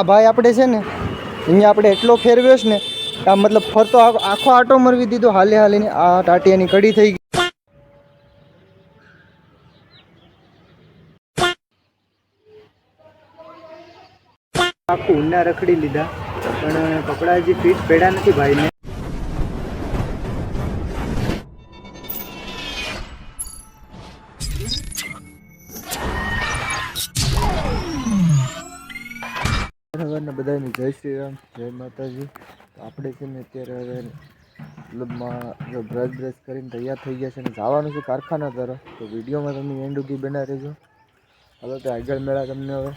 ભાઈ આપણે છે ને અહીંયા આપણે એટલો ફેરવ્યો છે ને આ મતલબ ફરતો આખો આટો મરવી દીધો હાલે હાલીને આ ટાટિયાની કડી થઈ ગઈ. આખું ઊંડા રખડી લીધા પણ કપડા હજી ફિટ પડ્યા નથી ભાઈને. બધાને જય શ્રી રામ, જય માતાજી. આપણે છે ને અત્યારે હવે મતલબમાં જો બ્રશ કરીને તૈયાર થઈ ગયા છે ને જવાનું છે કારખાના તરફ. તો વિડીયોમાં તમે એન્ડ સુધી બના રહેજો. હાલો તો આગળ મેળા તમને હવે.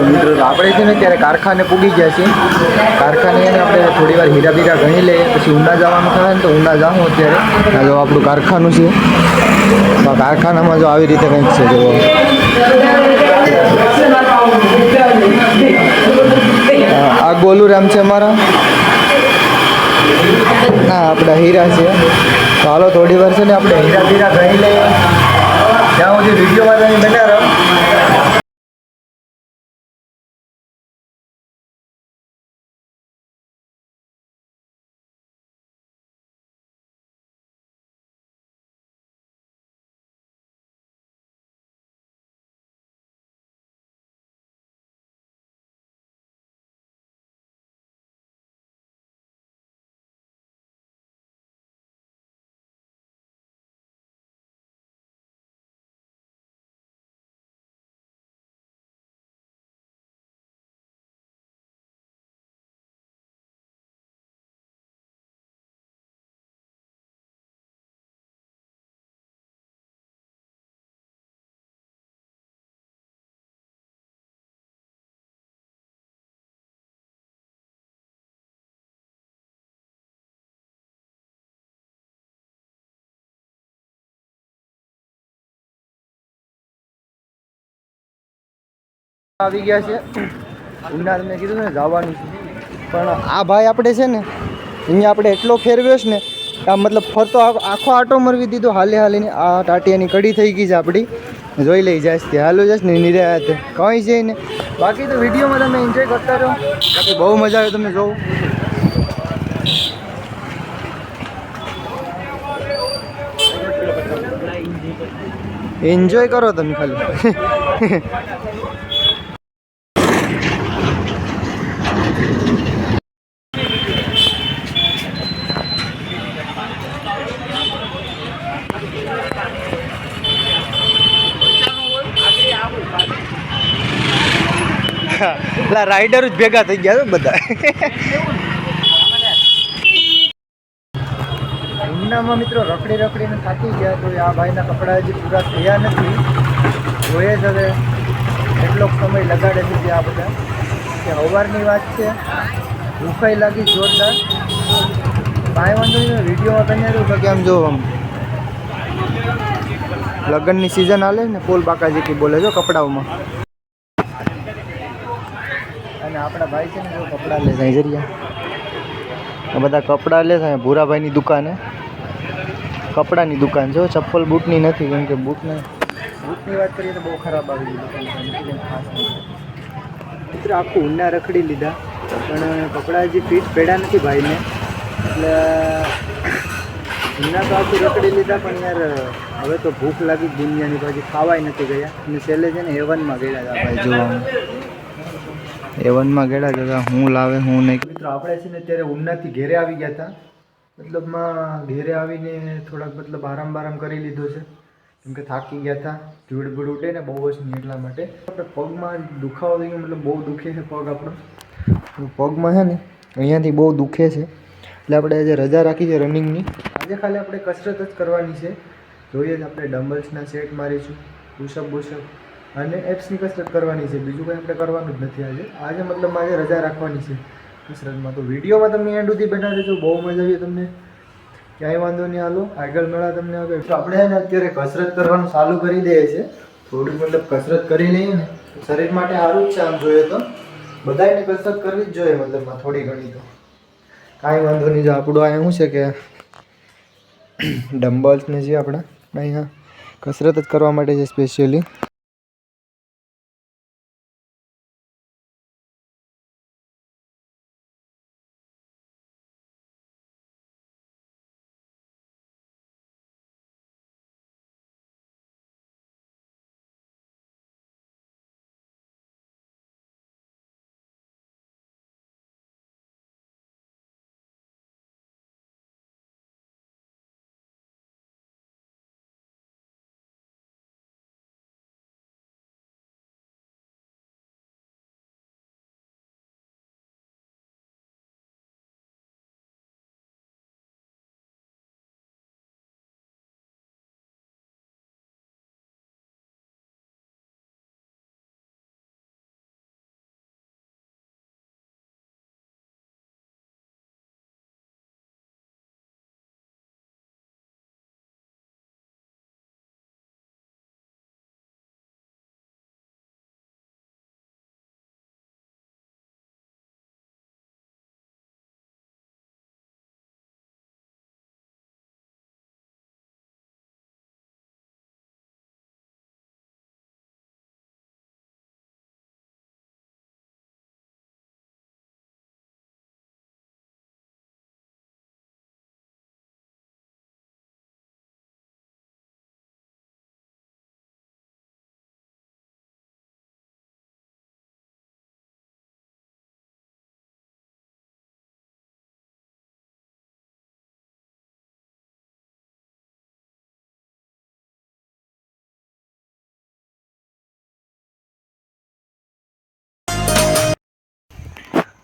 મિત્રો આપણે છે ને ત્યારે કારખાને પૂગી ગયા છીએ. કારખાને આપણે થોડી વાર હીરા બીરા ગણી લઈએ પછી ઉના જવાનું થાય ને તો ઉના જાઉં અત્યારે. આ જો આપણું કારખાનું છે. તો કારખાનામાં જો આવી રીતે કંઈક છે જો આ ગોલુરામ છે અમારા. ના આપણા હીરા છે. તો હાલો થોડી વાર છે ને આપણે હીરા બીરા ગણી લઈએ. ત્યાં સુધી વિડીયોમાં તમે બેઠા રહો. આવી ગયા છે ઉના. મેં કીધું ને જવાનું છે પણ આ ભાઈ આપણે છે ને અહીંયા આપણે એટલો ફેરવ્યો છે ને આ મતલબ ફરતો આખો આટો મરવી દીધો હાલે હાલીને આ ટાટિયાની કડી થઈ ગઈ છે આપણી. જોઈ લઈ જાય છે હાલો જશ ને નિરાતે કંઈ છે ને. બાકી તો વિડીયોમાં તમે એન્જોય કરતા રહો. બાકી બહુ મજા આવે તમને જોવું. એન્જોય કરો તમે ખાલી. પેલા રાઈડર જ ભેગા થઈ ગયા બધા. ઉનામાં મિત્રો રખડીને થાકી ગયા. તો આ ભાઈના કપડાં હજી પૂરા થયા નથી. જોઈએ જ હવે એટલો સમય લગાડે છે જે આ બધા. કે સવારની વાત છે, ભૂખાઈ લાગી જોરદાર. કાંઈ વાંધો નહીં, વિડીયોમાં બન્યા રહ્યું. બાકી આમ જો આમ લગ્નની સિઝન હાલે ને પોલ બાકાજી બોલે જો કપડાઓમાં. અને આપણા ભાઈ છે ને જો કપડાં લે જાય જરિયા. બધા કપડાં લે થાય ભૂરાભાઈની દુકાને. કપડાની દુકાન છે, ચપ્પલ બૂટની નથી. કેમ કે બૂટની વાત કરીએ તો બહુ ખરાબ આવી ગઈ ખાસ. મિત્રો આખું ઊંડા રખડી લીધા પણ કપડાં હજી ફિટ પડ્યા નથી ભાઈને. એટલે ઊંડા તો આખું રખડી લીધા પણ યાર હવે તો ભૂખ લાગી દુનિયાની. પછી ખાવાય નથી ગયા. અને છેલ્લે છે ને એવનમાં ગયા હતા ભાઈ જોવાનું. એવનમાં ગયા હતા હું લાવે હું નહીં. મિત્રો આપણે છે ને અત્યારે ઉનાથી ઘેરે આવી ગયા હતા. મતલબમાં ઘેરે આવીને થોડાક મતલબ આરામ કરી લીધો છે. કેમ કે થાકી ગયા હતા, ધૂળ ભૂળ ઉઠે ને બહુ જ નહીં એટલા માટે. આપણે પગમાં દુખાવો થઈ ગયો, મતલબ બહુ દુખે છે પગ આપણો. પગમાં છે ને અહીંયાથી બહુ દુખે છે, એટલે આપણે આજે રજા રાખી છે રનિંગની. આજે ખાલી આપણે કસરત જ કરવાની છે. જોઈએ જ આપણે ડમ્બલ્સના સેટ મારીશું, પુશઅપ બુશઅપ અને એપ્સની કસરત કરવાની છે. બીજું કંઈ આપણે કરવાનું જ નથી આજે મતલબ આજે રજા રાખવાની છે કસરતમાં. તો વિડીયોમાં તમને એન્ડ સુધી બેઠા રહેજો, બહુ મજા આવી તમને. ક્યાંય વાંધો નહીં, હાલો આગળ મળા તમને. હવે તો આપણે અત્યારે કસરત કરવાનું ચાલુ કરી દઈએ છીએ. થોડીક મતલબ કસરત કરી લઈએ ને તો શરીર માટે સારું જ છે. આમ જોઈએ તો બધાને કસરત કરવી જ જોઈએ, મતલબમાં થોડી ઘણી તો કાંઈ વાંધો નહીં. જો આપણું અહીંયા શું છે કે ડમ્બલ્સને જે આપણા અહીંયા કસરત જ કરવા માટે છે સ્પેશિયલી.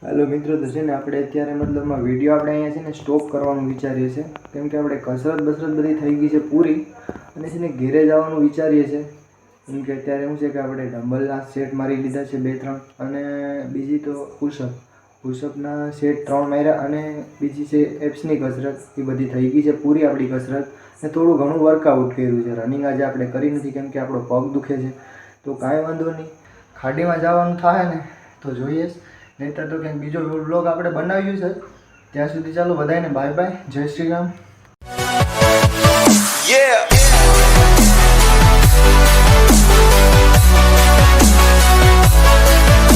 હેલો મિત્રો, તો છે ને આપણે અત્યારે મતલબમાં વિડીયો આપણે અહીંયા છે ને સ્ટોપ કરવાનું વિચારીએ છીએ. કેમ કે આપણે કસરત બસરત બધી થઈ ગઈ છે પૂરી, અને છે ને ઘેરે જવાનું વિચારીએ છીએ. કેમ કે અત્યારે શું છે કે આપણે ડમ્બલના સેટ મારી લીધા છે 2-3, અને બીજી તો પુશઅપના સેટ 3 માર્યા, અને બીજી છે એપ્સની કસરત. એ બધી થઈ ગઈ છે પૂરી આપણી કસરત. ને થોડું ઘણું વર્કઆઉટ કર્યું છે. રનિંગ આજે આપણે કરી નથી કેમ કે આપણો પગ દુખે છે. તો કાંઈ વાંધો નહીં, ખાડીમાં જવાનું થાય ને તો જોઈએ જ, નહીંતર તો કંઈક બીજો વ્લોગ આપણે બનાવ્યું છે. ત્યાં સુધી ચાલો બધાને બાય બાય, જય શ્રી રામ.